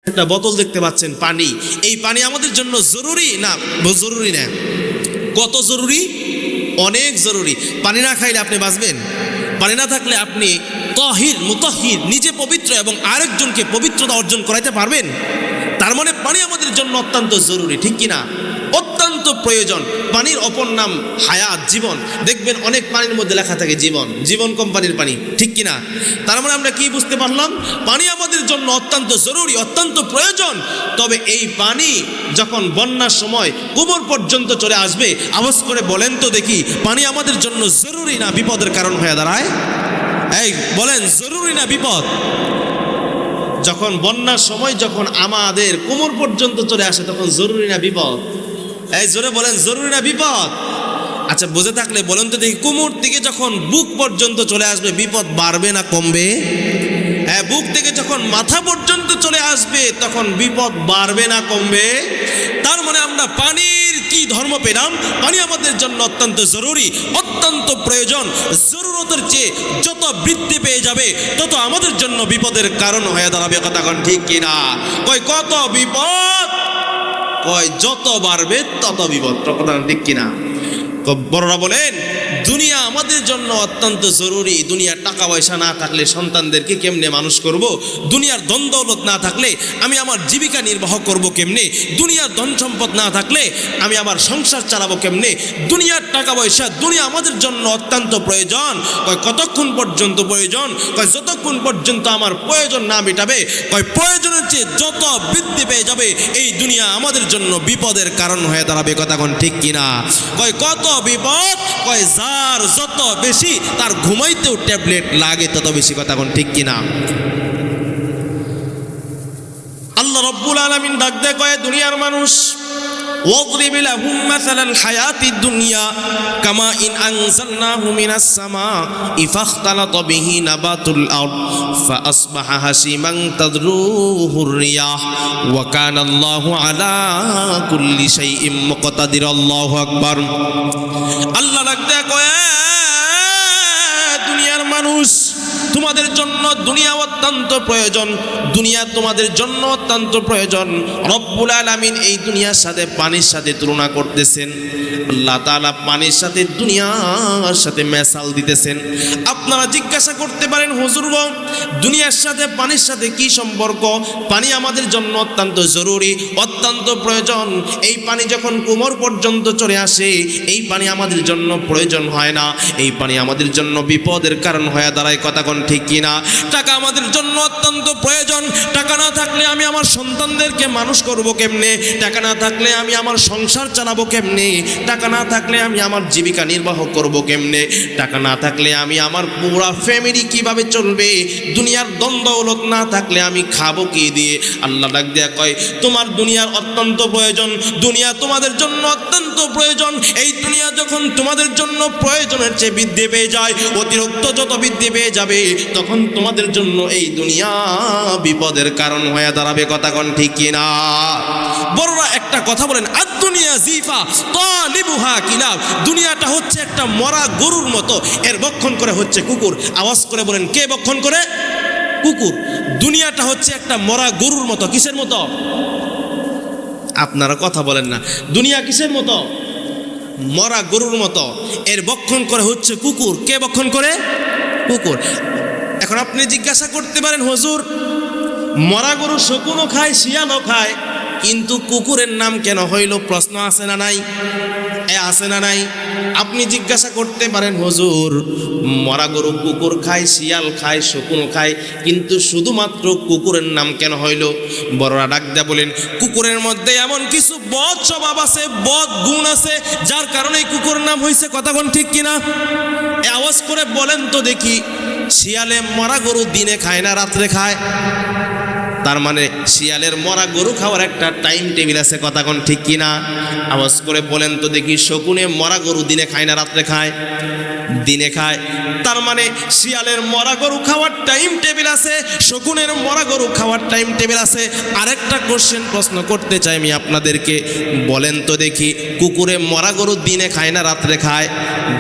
একটা বোতল দেখতে পাচ্ছেন, পানি। এই পানি আমাদের জন্য জরুরি না জরুরি না? কত জরুরি, অনেক জরুরি। পানি না খাইলে আপনি বাঁচবেন? পানি না থাকলে আপনি তাহির মুতাহির, নিজে পবিত্র এবং আরেকজনকে পবিত্রতা অর্জন করাইতে পারবেন? তার মানে পানি আমাদের জন্য অত্যন্ত জরুরি, ঠিক কিনা? অত্যন্ত প্রয়োজন। পানির অপর নাম হায়াত, জীবন। দেখবেন অনেক পানির মধ্যে লেখা থাকে জীবন, জীবন কোম্পানির পানি, ঠিক কিনা? তার মানে আমরা কি বুঝতে পারলাম? পানি আমাদের জন্য অত্যন্ত জরুরি, অত্যন্ত প্রয়োজন। তবে এই পানি যখন বন্যার সময় কোমর পর্যন্ত চলে আসবে, আওয়াজ করে বলেন তো দেখি, পানি আমাদের জন্য জরুরি না বিপদের কারণ হয়ে দাঁড়ায়? এই বলেন, জরুরি না বিপদ? যখন বন্যার সময় যখন আমাদের কোমর পর্যন্ত চলে আসে, তখন জরুরি না বিপদ? এই জোরে বলেন, জরুরি না বিপদ? আচ্ছা, বুঝে থাকলে বলেন তো দেখি, কোমর থেকে যখন বুক পর্যন্ত চলে আসবে, বিপদ বাড়বে না কমবে? হ্যাঁ, বুক থেকে যখন মাথা পর্যন্ত চলে আসবে, তখন বিপদ বাড়বে না কমবে? তার মানে আমরা পানির কি ধর্ম পেলাম? পানি আমাদের জন্য অত্যন্ত জরুরি, অত্যন্ত প্রয়োজন। জরুরতের চেয়ে যত বৃদ্ধি পেয়ে যাবে, তত আমাদের জন্য বিপদের কারণ হয়ে দাঁড়াবে। কথা কোন ঠিক কিনা? কয় কত বিপদ, কয় যত বাড়বে তত বিপদ। কথা ঠিক কিনা? বড়রা বলেন, দুনিয়া আমাদের জন্য অত্যন্ত জরুরি। দুনিয়ার টাকা পয়সা না থাকলে সন্তানদেরকে কেমনে মানুষ করব? দুনিয়ার ধন দৌলত না থাকলে আমি আমার জীবিকা নির্বাহ করব কেমনে? দুনিয়ার ধন সম্পদ না থাকলে আমি আমার সংসার চালাবো কেমনে? দুনিয়ার টাকা পয়সা, দুনিয়া আমাদের জন্য অত্যন্ত প্রয়োজন। কয় কতক্ষণ পর্যন্ত প্রয়োজন? কয় যতক্ষণ পর্যন্ত আমার প্রয়োজন না মেটাবে। কয় প্রয়োজনের চেয়ে যত বৃদ্ধি পেয়ে যাবে, এই দুনিয়া আমাদের জন্য বিপদের কারণ হয়ে দাঁড়াবে। কথা কোন ঠিক কিনা? কয় কত বিপদ, কয় যার যত বেশি তার ঘুমাইতেও ট্যাবলেট লাগে তত বেশি। কথা কোন ঠিক কিনা? আল্লাহ রাব্বুল আলামিন ডাক দেয়, কয় দুনিয়ার মানুষ, واضرب لهم مثل الحياة الدنيا كماء أنزلناه من السماء فاختلط به نبات الأرض فأصبح هشيما تذروه الرياح وكان الله على كل شيء مقتدر. الله أكبر. আল্লাহ ডাকতে কয়, দুনিয়ার মানুষ, তোমাদের জন্য দুনিয়া অত্যন্ত প্রয়োজন। দুনিয়া তোমাদের জন্য অত্যন্ত প্রয়োজন। রব্বুল আলামিন এই দুনিয়ার সাথে পানির সাথে তুলনা করতেছেন। আল্লাহ তাআলা পানির সাথে দুনিয়ার সাথে মেসাল দিতেছেন। আপনারা জিজ্ঞাসা করতে পারেন, হুজুর গো, দুনিয়ার সাথে পানির সাথে কি সম্পর্ক? পানি আমাদের জন্য অত্যন্ত জরুরি, অত্যন্ত প্রয়োজন। এই পানি যখন কোমর পর্যন্ত চলে আসে, এই পানি আমাদের জন্য প্রয়োজন হয় না। এই পানি আমাদের জন্য বিপদের কারণ হয়ে দাঁড়ায়। কথা কোন ঠিক কিনা? টাকা আমাদের জন্য অত্যন্ত প্রয়োজন। টাকা না থাকলে আমি আমার সন্তানদেরকে মানুষ করব কেমনে? টাকা না থাকলে আমি আমার সংসার চালাবো কেমনে? টাকা না থাকলে আমি আমার জীবিকা নির্বাহ করব কেমনে? টাকা না থাকলে আমি আমার পুরা ফ্যামিলি কিভাবে চলবে? দুনিয়ার দ্বন্দ্বলত না থাকলে আমি খাবো কি দিয়ে? আল্লাহ ডাক দেয়া কয়, তোমার দুনিয়ার অত্যন্ত প্রয়োজন। দুনিয়া তোমাদের জন্য অত্যন্ত প্রয়োজন। এই দুনিয়া যখন তোমাদের জন্য প্রয়োজনের চেয়ে বৃদ্ধি পেয়ে যায়, অতিরিক্ত যত বৃদ্ধি পেয়ে যাবে, তখন তোমাদের জন্য এই দুনিয়া বিপদের কারণ হয়ে দাঁড়াবে। কথা কোন ঠিক কিনা? বড়রা একটা কথা বলেন, আদ দুনিয়া জিফা তালিবুহা কিলাব। দুনিয়াটা হচ্ছে একটা মরা গরুর মতো, এর বক্ষণ করে হচ্ছে কুকুর। আওয়াজ করে বলেন, কে বক্ষণ করে? কুকুর। দুনিয়াটা হচ্ছে একটা মরা গরুর মতো। কিসের মতো? আপনারা কথা বলেন না। দুনিয়া কিসের মতো? মরা গরুর মতো। এর বক্ষণ করে হচ্ছে কুকুর। কে বক্ষণ করে? কুকুর। এখন আপনি জিজ্ঞাসা করতে পারেন, হুজুর, মরা গরু শকুনও খায়, শিয়ালও খায়, কিন্তু কুকুরের নাম কেন হইল? প্রশ্ন আছে না নাই? আছে না নাই? আপনি জিজ্ঞাসা করতে পারেন, হুজুর, মরা গরু কুকুর খায়, শিয়াল খায়, শকুন খায়, কিন্তু শুধুমাত্র কুকুরের নাম কেন হইল? বড়রা ডাক দেয়া বলেন, কুকুরের মধ্যে এমন কিছু বদ স্বভাব আছে, বদ গুণ আছে, যার কারণে কুকুরের নাম হয়েছে। কথা কোন ঠিক কিনা? আওয়াজ করে বলেন তো দেখি, শিয়ালে মরা গরু দিনে খায় না রাত্রে খায়? তার মানে শিয়ালের মরা গরু খাওয়ার একটা টাইম টেবিল আছে। কথা কোন ঠিক কিনা? আওয়াজ করে বলেন তো দেখি, শকুনে মরা গরু দিনে খায় না রাত্রে খায়? দিনে খায়। তার মানে শিয়ালের মরা গরু খাওয়ার টাইম টেবিল আছে, শকুনের মরা গরু খাওয়ার টাইম টেবিল আছে। আরেকটা কোশ্চেন প্রশ্ন করতে চাই আমি আপনাদেরকে, বলেন তো দেখি, কুকুরে মরা গরু দিনে খায় না রাত্রে খায়?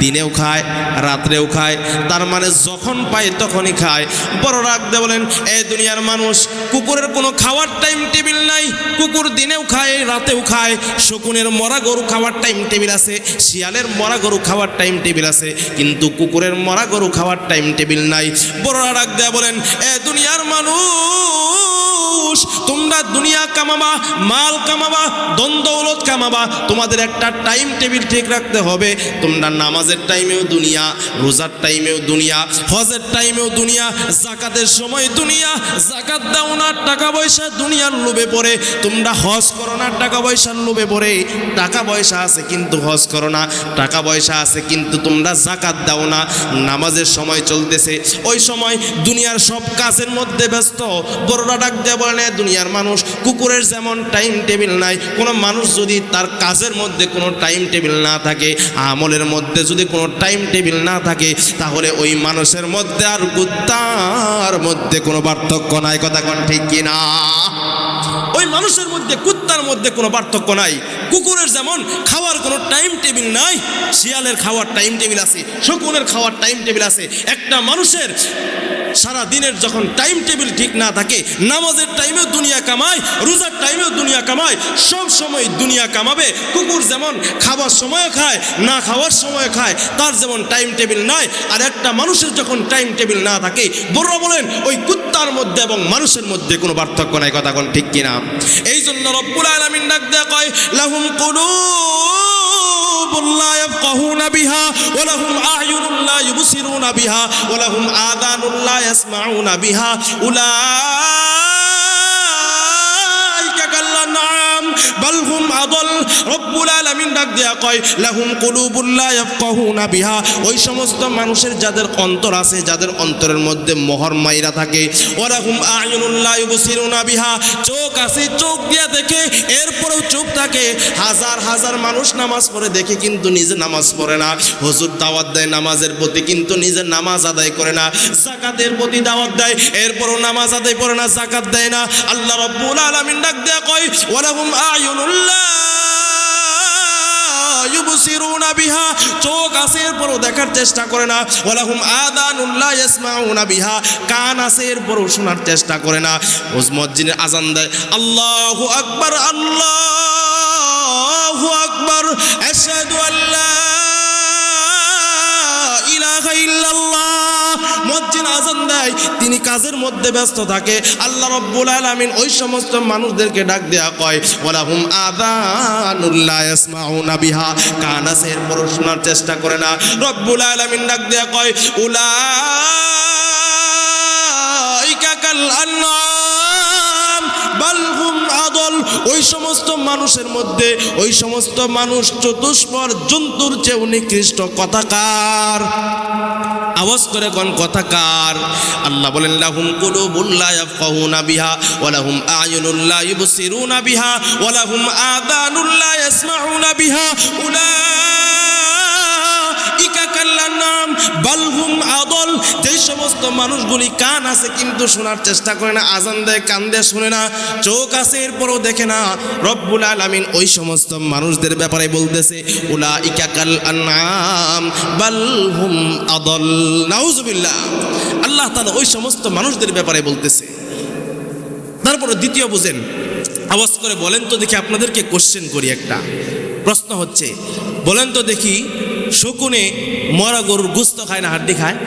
দিনেও খায়, রাত্রেও খায়। তার মানে যখন পায় তখনই খায়। বড় রাগ দিয়ে বলেন, এই দুনিয়ার মানুষ, কুকুরের কোনো খাওয়ার টাইম টেবিল নাই। কুকুর দিনেও খায়, রাতেও খায়। শকুনের মরা গরু খাওয়ার টাইম টেবিল আছে, শিয়ালের মরা গরু খাওয়ার টাইম টেবিল আছে, কিন্তু কুকুরের মরা গরু খাওয়ার টাইম টেবিল নাই। বড় রাগ দিয়ে বলেন, এ দুনিয়ার মানুষ, তোমরা দুনিয়া কামাবা, মাল কামাবা, ধন দৌলত কামাবা, তোমাদের একটা টাইম টেবিল ঠিক রাখতে হবে। তোমরা নামাজের টাইমেও দুনিয়া, রোজার টাইমেও দুনিয়া, হজের টাইমেও দুনিয়া, জাকাতের সময় দুনিয়া। জাকাত দাও না, টাকা পয়সা দুনিয়ার লোভে পড়ে তোমরা হজ করো না, টাকা পয়সার লোভে পড়ে। টাকা পয়সা আছে কিন্তু হজ করো না, টাকা পয়সা আছে কিন্তু তোমরা জাকাত দাও না। নামাজের সময় চলতেছে, ওই সময় দুনিয়ার সব কাজের মধ্যে ব্যস্ত। বড়রা ডাক দিয়ে বলেন, দুনিয়ার মানুষ, কুকুরের যেমন টাইম টেবিল নাই, কোনো মানুষ যদি তার কাজের মধ্যে কোনো টাইম টেবিল না থাকে, আমলের মধ্যে যদি কোনো টাইম টেবিল না থাকে, তাহলে ওই মানুষের মধ্যে আর কুত্তার মধ্যে কোনো পার্থক্য নাই। কথা কোন ঠিক কিনা? ওই মানুষের মধ্যে, কুত্তার মধ্যে কোনো পার্থক্য নাই। কুকুরের যেমন খাওয়ার কোনো টাইম টেবিল নাই, শিয়ালের খাওয়ার টাইম টেবিল আছে, শকুনের খাওয়ার টাইম টেবিল আছে। একটা মানুষের সারা দিনের যখন টাইম টেবিল ঠিক না থাকে, নামাজের টাইমেও দুনিয়া কামায়, রোজার টাইমেও দুনিয়া কামায়, সব সময় দুনিয়া কামাবে। কুকুর যেমন খাওয়ার সময় খায়, না খাওয়ার সময় খায়, তার যেমন টাইম টেবিল নাই। আর একটা মানুষের যখন টাইম টেবিল না থাকে, বড়রা বলেন ওই কুত্তার মধ্যে এবং মানুষের মধ্যে কোনো পার্থক্য নাই। কথা কোন ঠিক কিনা? এই জন্য রব্বুল আলামিন ডাক দেয়া কয়, লাহুম কুলুবুন লা ইয়াফকাহুনা বিহা ওয়া লাহুম আ'য়ুনুন লা ইউবসিরুনা বিহা ওয়া লাহুম আযানুন লা ইয়াসমাউনা বিহা উলাইকা কাল্লানাম বাল হুম আদল। রব্বুল আলামিন ডাক দেয়া কয়, লাহুম কুলুবুন লা ইয়াফকাহুনা বিহা, ওই সমস্ত মানুষের যাদের অন্তর আছে, যাদের অন্তরের মধ্যে মোহর মাইরা থাকে। ওয়া লাহুম আ'য়ুনুন লা ইউবসিরুনা বিহা, চোখ আছে, চোখ দিয়া দেখে, এরপরেও চুপ থাকে। হাজার হাজার মানুষ নামাজ পড়ে দেখে কিন্তু নিজে নামাজ পড়ে না। হুজুর দাওয়াত দেয় নামাজের প্রতি, কিন্তু নিজে নামাজ আদায় করে না। যাকাতের প্রতি দাওয়াত দেয়, এরপরও নামাজ আদায় করে না, যাকাত দেয় না। আল্লাহ রাব্বুল আলামিন ডাক দেয়া কয়, ওয়া লাহুম আ'য়ুনুন লা ইউবসিরুনা বিহা, চোখ আছে এরপরও দেখার চেষ্টা করে না। ওয়া লাহুম আযানুন লা ইয়াসমাউনা বিহা, কান আছে এরপরও শোনার চেষ্টা করে না। মসজিদে আযান দেয়, আল্লাহু আকবার, আল্লাহু আকবার, আশহাদু আল্লা ইলাহা ইল্লাল্লাহ। মসজিদ আযান দেয়, তিনি কাজের মধ্যে ব্যস্ত থাকে। আল্লাহ রাব্বুল আলামিন ওই সমস্ত মানুষদেরকে ডাক দেয়া কয়, ওয়ালাহুম আযানুন লা ইয়াসমাউনা বিহা, কান আছে এরপরও শোনার চেষ্টা করে না। রব্বুল আলামিন ডাক দেয়া কয়, উলাইকা কাল আনআম বাল হুম আদল। ওই সমস্ত মানুষের মধ্যে, ওই সমস্ত মানুষ চতুষ্পর জন্তুর চেয়েও নিকৃষ্ট। কথাকার? আওয়াজ করে কোন কথাকার? আল্লাহ বলেন, লাহুম কুলুবুন লা ইয়াফকাহুনা বিহা ওয়া লাহুম আ'য়ুনুন লা ইউবসিরুনা বিহা ওয়া লাহুম আযানুন লা ইয়াসমাউনা বিহা উলাইকা কাল্লানাম বাল হুম আদল। যেই সমস্ত মানুষগুলি কান আছে কিন্তু শোনার চেষ্টা করে না, আজান দেয় কান দিয়ে শুনে না, চোখ আছে এরপরও দেখে না, রব্বুল আলামিন ওই সমস্ত মানুষদের ব্যাপারে বলতেছে, উলাইকা কাল আনআম বাল হুম আদল। নাউজুবিল্লাহ। আল্লাহ তাআলা ওই সমস্ত মানুষদের ব্যাপারে বলতেছে। তারপরে দ্বিতীয় বুঝেন, আওয়াজ করে বলেন তো দেখি, আপনাদেরকে কোশ্চেন করি, একটা প্রশ্ন হচ্ছে, বলেন তো দেখি, শকুনে মরা গরুর গোস্ত খায় না হাড্ডি খায়?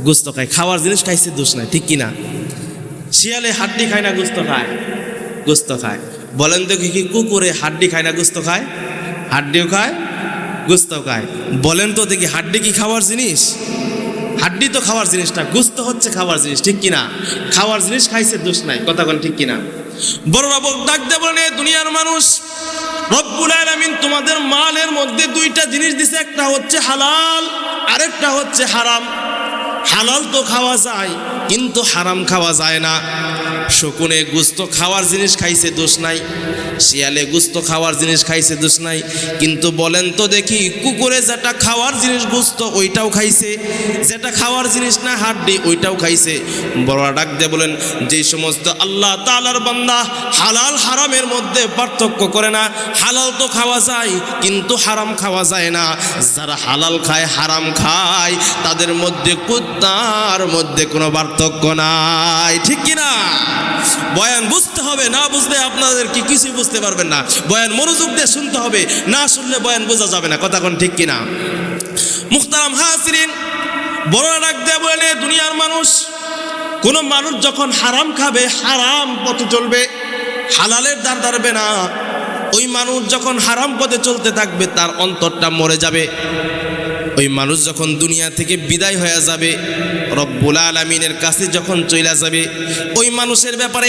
গোস্ত খায়, খাওয়ার জিনিস খাইছে, দোষ নাই, ঠিক কিনা? শিয়ালে হাড্ডি খায় না গোস্ত খায়? গোস্ত খায়। বলেন তো কি কুকুরে হাড্ডি খায় না গোস্ত খায়? হাড্ডিও খায়, গোস্ত খায়। বলেন তো দেখি, হাড্ডি কি খাওয়ার জিনিস? হাড্ডি তো খাওয়ার জিনিস না, গোস্ত হচ্ছে খাওয়ার জিনিস, ঠিক কিনা? খাওয়ার জিনিস খাইছে, দোষ নাই, কথা কোন ঠিক কিনা? বড় ডাক দে বলেন, দুনিয়ার মানুষ, রব্বুল আলামিন তোমাদের মালের মধ্যে দুইটা জিনিস দিছে, একটা হচ্ছে হালাল, আরেকটা হচ্ছে হারাম। হালাল তো খাওয়া যায় কিন্তু হারাম খাওয়া যায় না। শকুনে গুস্ত খাওয়ার জিনিস খাইছে, দোষ নাই। শিয়ালে গুস্ত খাওয়ার জিনিস খাইছে, দোষ নাই। কিন্তু বলেন তো দেখি, কুকুরে যেটা খাওয়ার জিনিস গুস্ত ওইটাও খাইছে, যেটা খাওয়ার জিনিস না হাড্ডি ওইটাও খাইছে। বড় ডাক দিয়ে বলেন, যে সমস্ত আল্লাহ তাআলার বান্দা হালাল হারামের মধ্যে পার্থক্য করে না, হালাল তো খাওয়া যায় কিন্তু হারাম খাওয়া যায় না, যারা হালাল খায় হারাম খায় তাদের মধ্যে কুত্তার মধ্যে কোনো পার্থক্য নাই। ঠিক কিনা? বয়ান বুঝতে হবে, না বুঝলে আপনাদের কি কিছুই বুঝতে পারবেন না। বয়ান মনোযোগ দিয়ে শুনতে হবে, না শুনলে বয়ান বোঝা যাবে না। কথা কোন ঠিক কিনা? মুহতারাম হাজিরিন, বড় ডাক দিয়ে বলে, দুনিয়ার মানুষ, কোন মানুষ যখন হারাম খাবে, হারাম পথে চলবে, হালালের দ্বার ধরবে না, ওই মানুষ যখন হারাম পথে চলতে থাকবে তার অন্তরটা মরে যাবে। ওই মানুষ যখন দুনিয়া থেকে বিদায় হয়ে যাবে, রব্বুল আলামিনের কাছে যখন চলে যাবে, ওই মানুষের ব্যাপারে